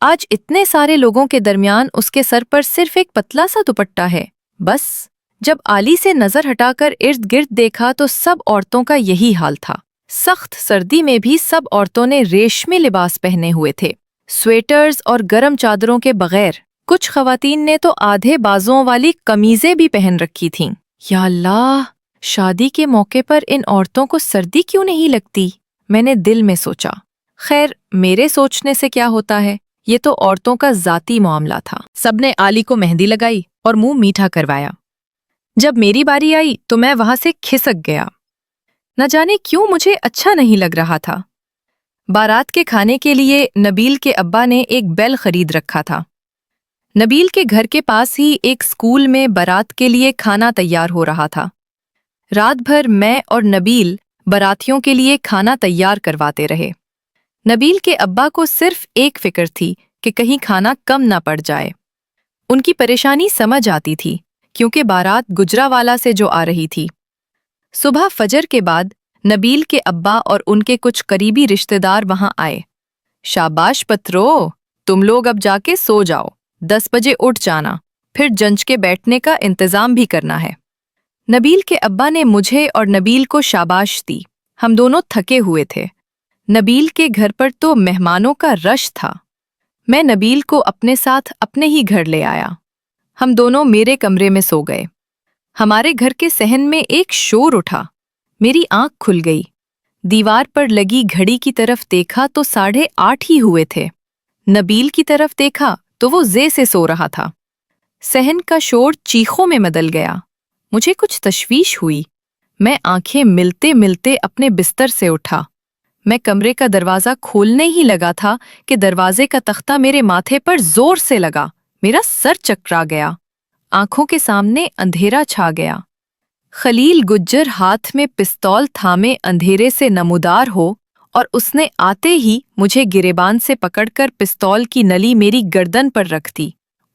آج اتنے سارے لوگوں کے درمیان اس کے سر پر صرف ایک پتلا سا دوپٹہ ہے، بس۔ جب علی سے نظر ہٹا کر ارد گرد دیکھا تو سب عورتوں کا یہی حال تھا۔ سخت سردی میں بھی سب عورتوں نے ریشمی لباس پہنے ہوئے تھے، سویٹرز اور گرم چادروں کے بغیر۔ کچھ خواتین نے تو آدھے بازوؤں والی قمیضیں بھی پہن رکھی تھیں۔ یا اللہ، شادی کے موقع پر ان عورتوں کو سردی کیوں نہیں لگتی؟ میں نے دل میں سوچا۔ خیر، میرے سوچنے سے کیا ہوتا ہے، یہ تو عورتوں کا ذاتی معاملہ تھا۔ سب نے علی کو مہندی لگائی اور منہ میٹھا کروایا۔ جب میری باری آئی تو میں وہاں سے کھسک گیا۔ نہ جانے کیوں مجھے اچھا نہیں لگ رہا تھا۔ بارات کے کھانے کے لیے نبیل کے ابا نے ایک بیل خرید رکھا تھا۔ نبیل کے گھر کے پاس ہی ایک اسکول میں بارات کے لیے کھانا تیار ہو رہا تھا۔ رات بھر میں اور نبیل باراتیوں کے لیے کھانا تیار کرواتے رہے۔ نبیل کے ابا کو صرف ایک فکر تھی کہ کہیں کھانا کم نہ پڑ جائے۔ ان کی پریشانی سمجھ آتی تھی کیونکہ بارات گجرانوالہ سے جو آ رہی تھی۔ صبح فجر کے بعد نبیل کے ابا اور ان کے کچھ قریبی رشتہ دار وہاں آئے۔ شاباش پترو، تم لوگ اب جا کے سو جاؤ، 10 بجے اٹھ جانا، پھر جنچ کے بیٹھنے کا انتظام بھی کرنا ہے۔ نبیل کے ابا نے مجھے اور نبیل کو شاباش دی۔ ہم دونوں تھکے ہوئے تھے۔ نبیل کے گھر پر تو مہمانوں کا رش تھا۔ میں نبیل کو اپنے ساتھ اپنے ہی گھر لے آیا۔ ہم دونوں میرے کمرے میں سو گئے۔ ہمارے گھر کے صحن میں ایک شور اٹھا۔ میری آنکھ کھل گئی۔ دیوار پر لگی گھڑی کی طرف دیکھا تو 8:30 ہی ہوئے تھے۔ نبیل کی طرف دیکھا تو وہ زے سے سو رہا تھا۔ صحن کا شور چیخوں میں بدل گیا۔ مجھے کچھ تشویش ہوئی۔ میں آنکھیں ملتے ملتے اپنے بستر سے اٹھا۔ میں کمرے کا دروازہ کھولنے ہی لگا تھا کہ دروازے کا تختہ میرے ماتھے پر زور سے لگا۔ میرا سر چکرا گیا۔ آنکھوں کے سامنے اندھیرا چھا گیا۔ خلیل گجر ہاتھ میں پستول تھامے اندھیرے سے نمودار ہو اور اس نے آتے ہی مجھے گریبان سے پکڑ کر پستول کی نلی میری گردن پر رکھ دی۔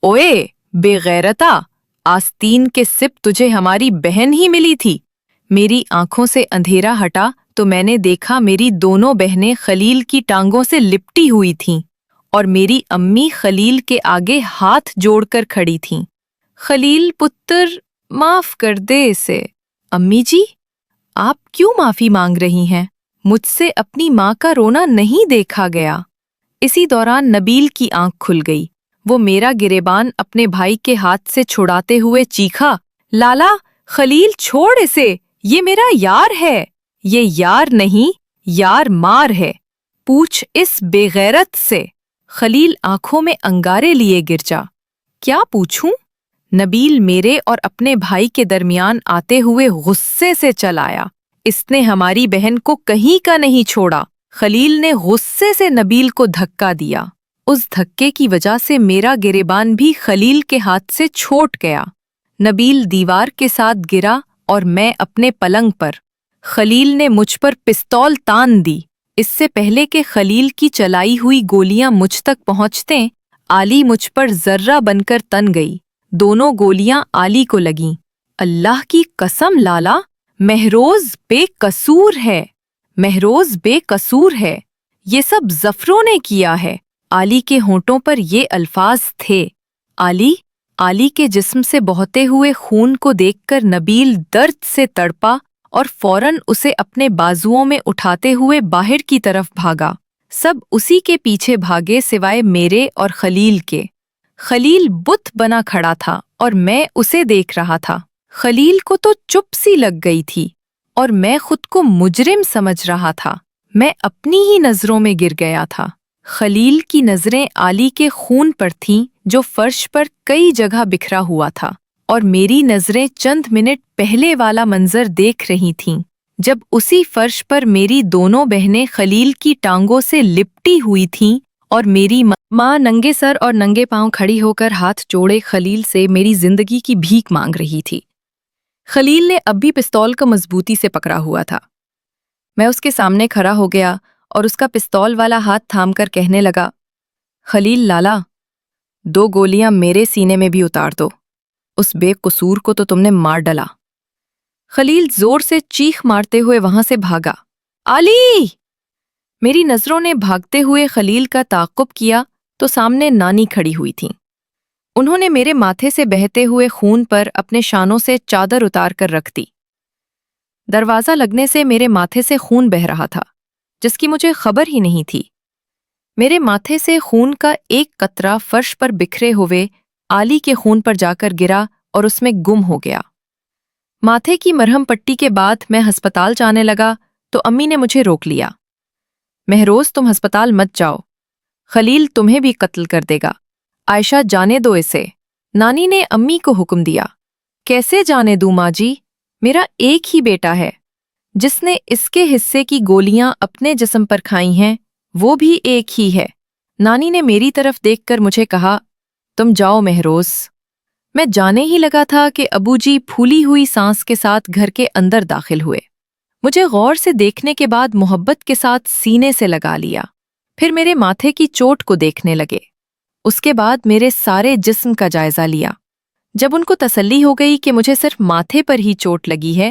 اوئے بے غیرتا، آستین کے سپ تجھے ہماری بہن ہی ملی تھی۔ میری آنکھوں سے اندھیرا ہٹا تو میں نے دیکھا میری دونوں بہنیں خلیل کی ٹانگوں سے لپٹی ہوئی تھیں اور میری امی خلیل کے آگے ہاتھ جوڑ کر کھڑی تھیں۔ خلیل پتر، معاف کر دے اسے۔ امی جی، آپ کیوں معافی مانگ رہی ہیں؟ مجھ سے اپنی ماں کا رونا نہیں دیکھا گیا۔ اسی دوران نبیل کی آنکھ کھل گئی۔ وہ میرا گریبان اپنے بھائی کے ہاتھ سے چھڑاتے ہوئے چیخا، لالا، خلیل چھوڑ اسے، یہ میرا یار ہے۔ یہ یار نہیں، یار مار ہے، پوچھ اس بے غیرت سے۔ خلیل آنکھوں میں انگارے لیے گر جا۔ کیا پوچھوں؟ نبیل میرے اور اپنے بھائی کے درمیان آتے ہوئے غصے سے چل آیا۔ اس نے ہماری بہن کو کہیں کا نہیں چھوڑا۔ خلیل نے غصے سے نبیل کو دھکا دیا۔ اس دھکے کی وجہ سے میرا گریبان بھی خلیل کے ہاتھ سے چھوٹ گیا۔ نبیل دیوار کے ساتھ گرا اور میں اپنے پلنگ پر۔ خلیل نے مجھ پر پستول تان دی۔ اس سے پہلے کہ خلیل کی چلائی ہوئی گولیاں مجھ تک پہنچتیں، علی مجھ پر ذرہ بن کر تن گئی۔ دونوں گولیاں علی کو لگیں۔ اللہ کی قسم لالا، مہروز بے قصور ہے، مہروز بے قصور ہے، یہ سب ظفروں نے کیا ہے۔ علی کے ہونٹوں پر یہ الفاظ تھے۔ علی کے جسم سے بہتے ہوئے خون کو دیکھ کر نبیل درد سے تڑپا اور فوراً اسے اپنے بازوؤں میں اٹھاتے ہوئے باہر کی طرف بھاگا۔ سب اسی کے پیچھے بھاگے سوائے میرے اور خلیل کے۔ خلیل بت بنا کھڑا تھا اور میں اسے دیکھ رہا تھا۔ خلیل کو تو چپ سی لگ گئی تھی اور میں خود کو مجرم سمجھ رہا تھا۔ میں اپنی ہی نظروں میں گر گیا تھا۔ خلیل کی نظریں علی کے خون پر تھیں جو فرش پر کئی جگہ بکھرا ہوا تھا، اور میری نظریں چند منٹ پہلے والا منظر دیکھ رہی تھیں جب اسی فرش پر میری دونوں بہنیں خلیل کی ٹانگوں سے لپٹی ہوئی تھیں اور میری ماں ننگے سر اور ننگے پاؤں کھڑی ہو کر ہاتھ جوڑے خلیل سے میری زندگی کی بھیک مانگ رہی تھی۔ خلیل نے اب بھی پستول کو مضبوطی سے پکڑا ہوا تھا۔ میں اس کے سامنے کھڑا ہو گیا اور اس کا پستول والا ہاتھ تھام کر کہنے لگا، خلیل لالا، 2 گولیاں میرے سینے میں بھی اتار دو، اس بے قصور کو تو تم نے مار ڈالا۔ خلیل زور سے چیخ مارتے ہوئے وہاں سے بھاگا۔ علی! میری نظروں نے بھاگتے ہوئے خلیل کا تعاقب کیا تو سامنے نانی کھڑی ہوئی تھیں۔ انہوں نے میرے ماتھے سے بہتے ہوئے خون پر اپنے شانوں سے چادر اتار کر رکھ دی۔ دروازہ لگنے سے میرے ماتھے سے خون بہہ رہا تھا، جس کی مجھے خبر ہی نہیں تھی۔ میرے ماتھے سے خون کا ایک قطرہ فرش پر بکھرے ہوئے آلی کے خون پر جا کر گرا اور اس میں گم ہو گیا۔ ماتھے کی مرہم پٹی کے بعد میں ہسپتال جانے لگا تو امی نے مجھے روک لیا۔ مہروز، تم ہسپتال مت جاؤ، خلیل تمہیں بھی قتل کر دے گا۔ عائشہ، جانے دو اسے، نانی نے امی کو حکم دیا۔ کیسے جانے دوں ماں جی؟ میرا ایک ہی بیٹا ہے، جس نے اس کے حصے کی گولیاں اپنے جسم پر کھائی ہیں، وہ بھی ایک ہی ہے۔ نانی نے میری طرف دیکھ کر مجھے کہا، تم جاؤ مہروز۔ میں جانے ہی لگا تھا کہ ابو جی پھولی ہوئی سانس کے ساتھ گھر کے اندر داخل ہوئے۔ مجھے غور سے دیکھنے کے بعد محبت کے ساتھ سینے سے لگا لیا، پھر میرے ماتھے کی چوٹ کو دیکھنے لگے۔ اس کے بعد میرے سارے جسم کا جائزہ لیا۔ جب ان کو تسلی ہو گئی کہ مجھے صرف ماتھے پر ہی چوٹ لگی ہے،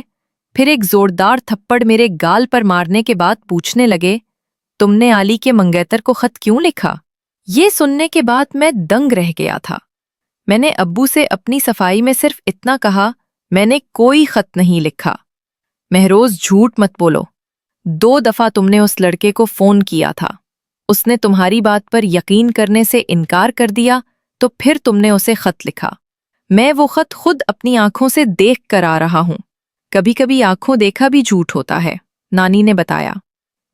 پھر ایک زوردار تھپڑ میرے گال پر مارنے کے بعد پوچھنے لگے، تم نے علی کے منگیتر کو خط کیوں لکھا؟ یہ سننے کے بعد میں دنگ رہ گیا تھا۔ میں نے ابو سے اپنی صفائی میں صرف اتنا کہا، میں نے کوئی خط نہیں لکھا۔ مہروز، جھوٹ مت بولو، 2 دفعہ تم نے اس لڑکے کو فون کیا تھا، اس نے تمہاری بات پر یقین کرنے سے انکار کر دیا تو پھر تم نے اسے خط لکھا۔ میں وہ خط خود اپنی آنکھوں سے دیکھ کر آ رہا ہوں۔ کبھی کبھی آنکھوں دیکھا بھی جھوٹ ہوتا ہے، نانی نے بتایا۔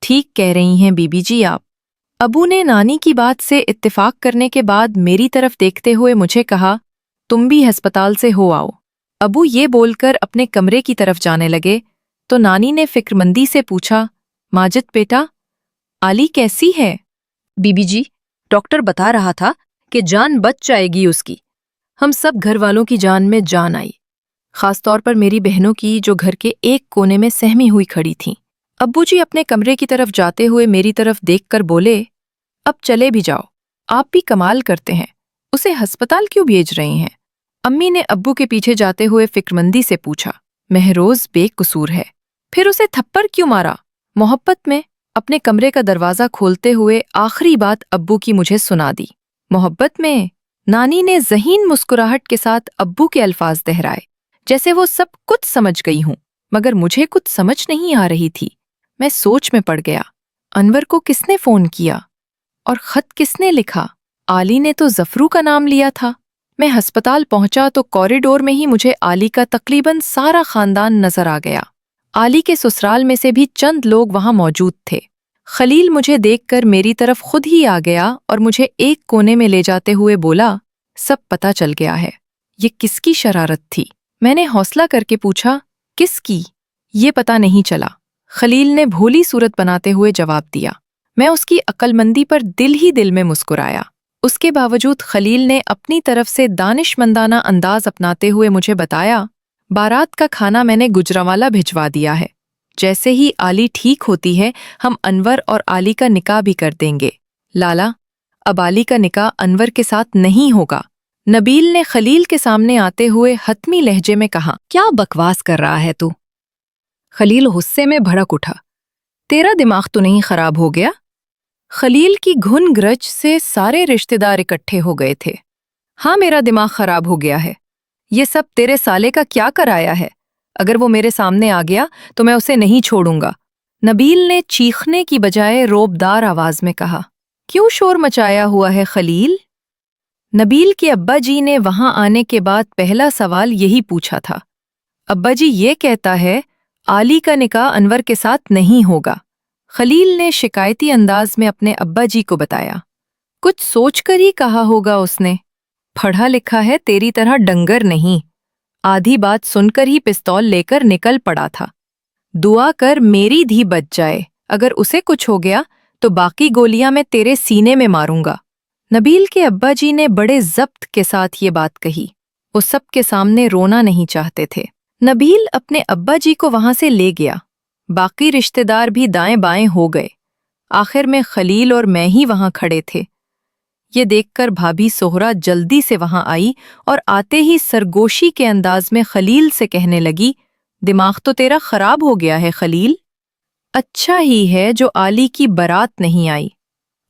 ٹھیک کہہ رہی ہیں بی بی جی آپ۔ ابو نے نانی کی بات سے اتفاق کرنے کے بعد میری طرف دیکھتے ہوئے مجھے کہا، تم بھی ہسپتال سے ہو آؤ۔ ابو یہ بول کر اپنے کمرے کی طرف جانے لگے تو نانی نے فکرمندی سے پوچھا، ماجد بیٹا، علی کیسی ہے؟ بی بی جی، ڈاکٹر بتا رہا تھا کہ جان بچ جائے گی اس کی۔ ہم سب گھر والوں کی جان میں جان آئی، خاص طور پر میری بہنوں کی جو گھر کے ایک کونے میں سہمی ہوئی کھڑی تھیں۔ ابو جی اپنے کمرے کی طرف جاتے ہوئے میری طرف دیکھ کر بولے، اب چلے بھی جاؤ، آپ بھی کمال کرتے ہیں، اسے ہسپتال کیوں بھیج رہی ہیں؟ امی نے ابو کے پیچھے جاتے ہوئے فکرمندی سے پوچھا۔ مہروز بے قصور ہے، پھر اسے تھپڑ کیوں مارا؟ محبت میں اپنے کمرے کا دروازہ کھولتے ہوئے آخری بات ابو کی مجھے سنا دی۔ محبت میں؟ نانی نے ذہین مسکراہٹ کے ساتھ ابو کے الفاظ دہرائے، جیسے وہ سب کچھ سمجھ گئی ہوں، مگر مجھے کچھ سمجھ نہیں آ رہی تھی۔ میں سوچ میں پڑ گیا، انور کو کس نے فون کیا اور خط کس نے لکھا؟ علی نے تو ظفرو کا نام لیا تھا۔ میں ہسپتال پہنچا تو کوریڈور میں ہی مجھے علی کا تقریباً سارا خاندان نظر آ گیا۔ علی کے سسرال میں سے بھی چند لوگ وہاں موجود تھے۔ خلیل مجھے دیکھ کر میری طرف خود ہی آ گیا اور مجھے ایک کونے میں لے جاتے ہوئے بولا، سب پتہ چل گیا ہے۔ یہ کس کی شرارت تھی؟ میں نے حوصلہ کر کے پوچھا، کس کی؟ یہ پتہ نہیں چلا، خلیل نے بھولی صورت بناتے ہوئے جواب دیا۔ میں اس کی عقل مندی پر دل ہی دل میں مسکرایا۔ اس کے باوجود خلیل نے اپنی طرف سے دانش مندانہ انداز اپناتے ہوئے مجھے بتایا، بارات کا کھانا میں نے گجرانوالہ بھجوا دیا ہے، جیسے ہی علی ٹھیک ہوتی ہے ہم انور اور علی کا نکاح بھی کر دیں گے۔ لالا، اب علی کا نکاح انور کے ساتھ نہیں ہوگا، نبیل نے خلیل کے سامنے آتے ہوئے حتمی لہجے میں کہا۔ کیا بکواس کر رہا ہے تو؟ خلیل غصے میں بھڑک اٹھا، تیرا دماغ تو نہیں خراب ہو گیا؟ خلیل کی گھن گرج سے سارے رشتہ دار اکٹھے ہو گئے تھے۔ ہاں، میرا دماغ خراب ہو گیا ہے۔ یہ سب تیرے سالے کا کیا کرایا ہے؟ اگر وہ میرے سامنے آ گیا تو میں اسے نہیں چھوڑوں گا، نبیل نے چیخنے کی بجائے روبدار آواز میں کہا۔ کیوں شور مچایا ہوا ہے خلیل؟ نبیل کے ابا جی نے وہاں آنے کے بعد پہلا سوال یہی پوچھا تھا۔ ابا جی یہ کہتا ہے علی کا نکاح انور کے ساتھ نہیں ہوگا، خلیل نے شکایتی انداز میں اپنے ابا جی کو بتایا۔ کچھ سوچ کر ہی کہا ہوگا اس نے، پڑھا لکھا ہے تیری طرح ڈنگر نہیں۔ آدھی بات سن کر ہی پستول لے کر نکل پڑا تھا۔ دعا کر میری دھی بچ جائے، اگر اسے کچھ ہو گیا تو باقی گولیاں میں تیرے سینے میں ماروں گا۔ نبیل کے ابا جی نے بڑے ضبط کے ساتھ یہ بات کہی۔ وہ سب کے سامنے رونا نہیں چاہتے تھے۔ نبیل اپنے ابا جی کو وہاں سے لے گیا، باقی رشتہ دار بھی دائیں بائیں ہو گئے۔ آخر میں خلیل اور میں ہی وہاں کھڑے تھے۔ یہ دیکھ کر بھابھی سہرا جلدی سے وہاں آئی اور آتے ہی سرگوشی کے انداز میں خلیل سے کہنے لگی، دماغ تو تیرا خراب ہو گیا ہے خلیل۔ اچھا ہی ہے جو علی کی بارات نہیں آئی۔